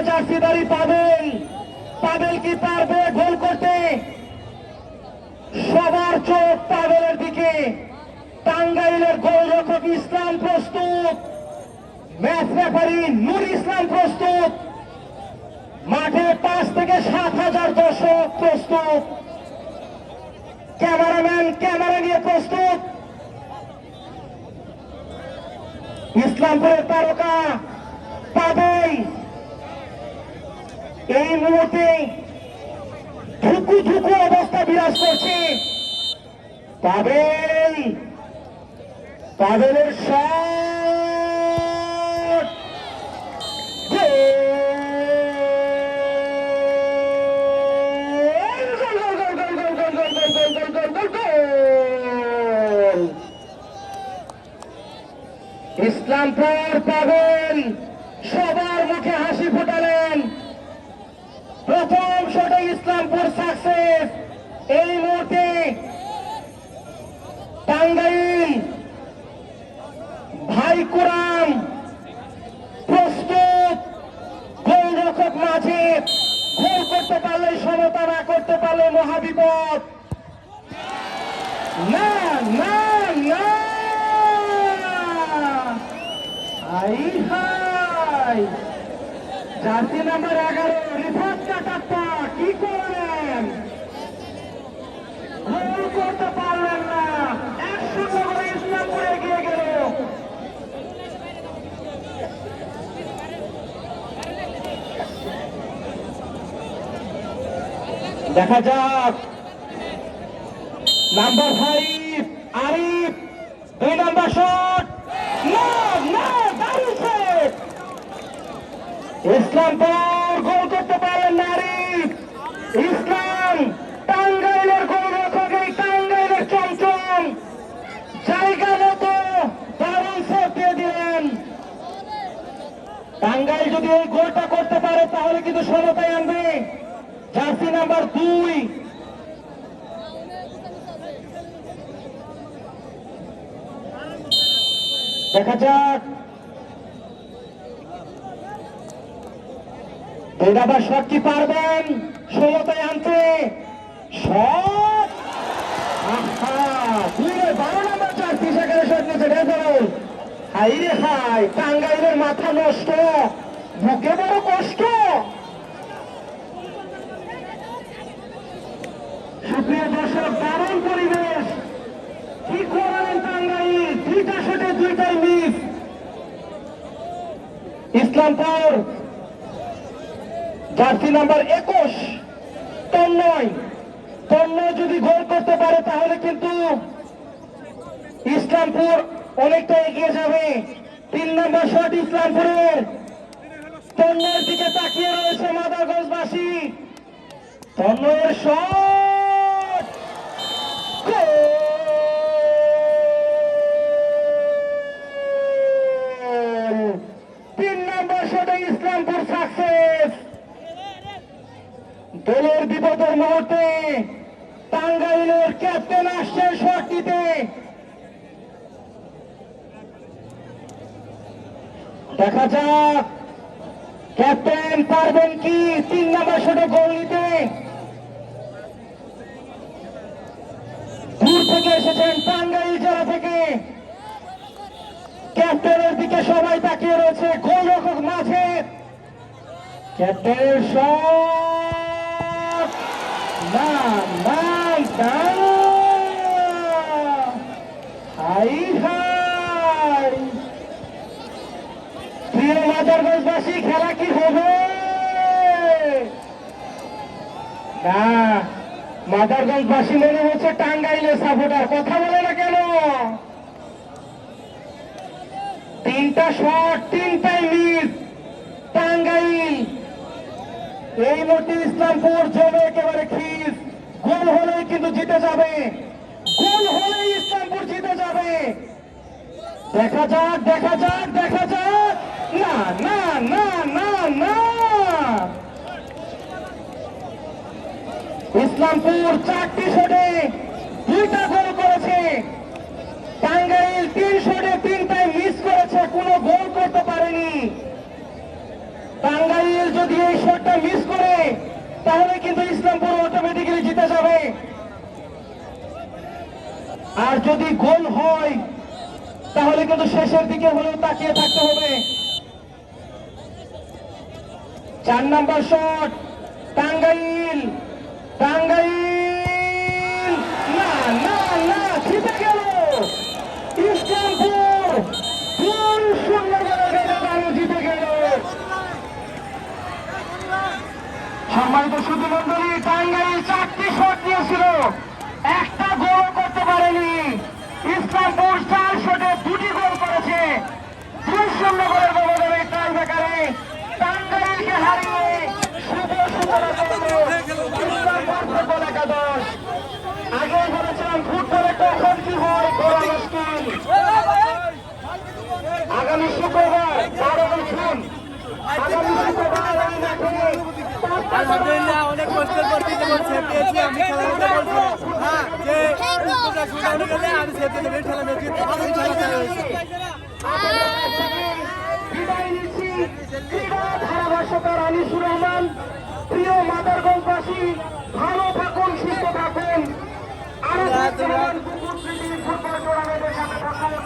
জার্সিদারি পাবেল, পাবেল কি পারবে গোল করতে? সবার চোখ পাবেলের দিকে। টাঙ্গাইলের গোলরক্ষক ইসলাম প্রস্তুত, ম্যাচ রেফারি নূর ইসলাম প্রস্তুত, মাঠে 5 থেকে 7,000 দর্শক প্রস্তুত, ক্যামেরাম্যান ক্যামেরা নিয়ে প্রস্তুত। ইসলামপুরের তারকা পাবেল এই মুহূর্তে ধুকু ধুকু অবস্থা বিরাজ করছে। পাবেল, পাবেলের শট, ইসলামপুর পাবেল সবার মুখে হাসি ফোটালেন। প্রথম শটে ইসলামপুর সাকসেস। এই মুহূর্তে টাঙ্গাইল ভাই কুরাম প্রস্তুত, গোলরক্ষক মাঝে গোল করতে পারলে সমতা, না করতে পারলে মহাবিপদ। না না না, high high, jersey number 11 Rifat Kattappa কি করলেন? গোল করতে পারলেন না। 1-0 করে ইসলামপুর এগিয়ে গেল। দেখা যাক নাম্বার 5 আরিফ, 2 নাম্বার শট, না না, দারুণ সেভ। ইসলামপুর গোল করতে পারলেন না আরিফ। ইসলাম টাঙ্গাইলের গোলরক্ষক, এই টাঙ্গাইলের চমচম জায়গা মতো দারুণ সেভ দিয়ে দিলেন। টাঙ্গাইল যদি এই গোলটা করতে পারে তাহলে কিন্তু সমতায় আনবে জার্সি নাম্বার 2। দেখা যাক 2 নাম্বার শট কি পারবেন সমতায় আনতে? শট, আহা, 12 নাম্বার জার্সি সেখানে শট নিয়েছে রেজাউল। হাই রে হাই, টাঙ্গাইলের মাথা নষ্ট, বুকে বড় কষ্ট। সুপ্রিয় দর্শক, দারুণ পরিবেশ। কি করলেন টাঙ্গাইল? 2টা শটে 2টাই miss. Islampur jersey number 21 Tanmoy যদি গোল করতে পারে তাহলে কিন্তু ইসলামপুর অনেকটা এগিয়ে যাবে। 3 নম্বর শট ইসলামপুরের। তন্ময়ের দিকে তাকিয়ে রয়েছে মাদারগঞ্জবাসী। তন্ময়ের শট, গোল! 3 নম্বর শটে ইসলামপুর সাকসেস। দলের বিপদের মুহূর্তে টাঙ্গাইলের ক্যাপ্টেন আসছেন শট নিতে। দেখা যাক ক্যাপ্টেন পারবেন কি 3 নম্বর শটে গোল নিতে। দূর থেকে এসেছেন টাঙ্গাইল জেলা থেকে। ক্যাপ্টেনের দিকে সবাই তাকিয়ে রয়েছে, গোলরক্ষক মাঝে। ক্যাপ্টেনের শট, না না না, হাই হাই। প্রিয় মাদারগঞ্জবাসী, খেলা কি হবে? না, মাদারগঞ্জবাসী মনে হচ্ছে টাঙ্গাইলের সাপোর্টার, কথা বলে না কেন? 3টা শট 3টাই মিস। টাঙ্গাইল এই মুহূর্তে ইসলামপুর জমে একেবারে খিস। গোল হলেই কিন্তু জিতে যাবে, গোল হলেই ইসলামপুর জিতে যাবে। দেখা যাক দেখা যাক দেখা যাক, না না না না না, ইসলামপুর 4টি শটে 2টা গোল করেছে। টাঙ্গাইল 3 শটে 3টাই মিস করেছে, কোনো গোল করতে পারেনি। টাঙ্গাইল যদি এই শটটা মিস করে তাহলে কিন্তু ইসলামপুর অটোমেটিক্যালি জিতে যাবে। আর যদি গোল হয় তাহলে কিন্তু শেষের দিকে হলেও তাকিয়ে থাকতে হবে। 4 নাম্বার শট, টাঙ্গাইল, টাঙ্গাইল, না না না, জিতে গেল ইসলামপুর, 2-0 জিতে গেল। সম্মানিত সুধী মন্ডলী, টাঙ্গাইল 4টি শট নিয়েছিল, একটা গোল করতে পারেনি। ইসলামপুর 4 শটে 2টি গোল করেছে। 2-0 গোলের ব্যবধানে টাই ব্রেকারে টাঙ্গাইলকে হারিয়ে শুভ সূচনা করল ইসলামপুর ফুটবল একাদশ। আগেই বলেছিলাম ফুটবলে কখন কি হয় বলা মুশকিল। আগামী শুক্রবার 12 জুন, আগামী শুক্রবার এই মাঠে আলহামদুলিল্লাহ অনেক কষ্টের পর দিতে বলছে পেয়েছি আমি খেলা হতে বলছি হ্যাঁ যে তোমরা শুনে গেলে আমি সেফ দিতে বের খেলা মেয়েছি আমি খেলা চাই হয়েছে বিদায় নিচ্ছি ক্রীড়া ধারাভাষ্যকার আনিসুর রহমান। প্রিয় মাদারগঞ্জবাসী, ভালো থাকুন, সুস্থ থাকুন, আরো ফুটবল টুর্নামেন্টের সাথে থাকুন।